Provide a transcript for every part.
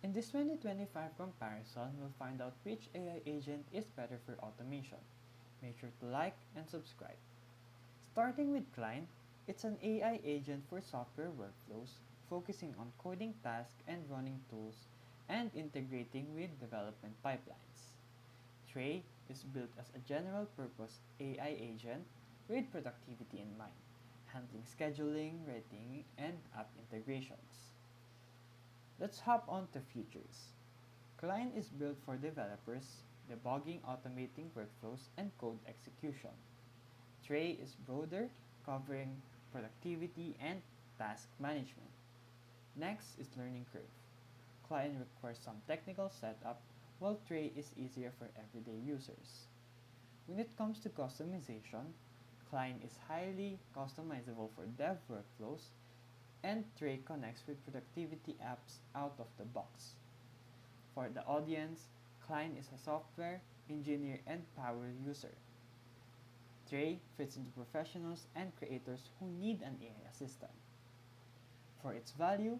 In this 2025 comparison, we'll find out which AI agent is better for automation. Make sure to like and subscribe. Starting with Cline, it's an AI agent for software workflows, focusing on coding tasks and running tools, and integrating with development pipelines. Trae is built as a general-purpose AI agent with productivity in mind, handling scheduling, writing, and app integrations. Let's hop on to features. Cline is built for developers, debugging, automating workflows, and code execution. Trae is broader, covering productivity and task management. Next is learning curve. Cline requires some technical setup, while Trae is easier for everyday users. When it comes to customization, Cline is highly customizable for dev workflows, and Trae connects with productivity apps out of the box. For the audience, Cline is a software, engineer, and power user. Trae fits into professionals and creators who need an AI assistant. For its value,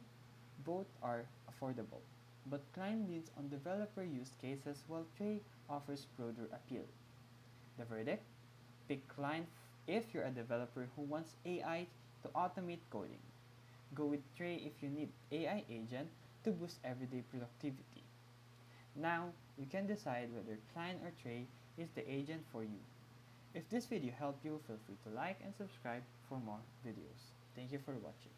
both are affordable, but Cline leans on developer use cases while Trae offers broader appeal. The verdict? Pick Cline if you're a developer who wants AI to automate coding. Go with Trae if you need AI agent to boost everyday productivity. Now, you can decide whether Cline or Trae is the agent for you. If this video helped you, feel free to like and subscribe for more videos. Thank you for watching.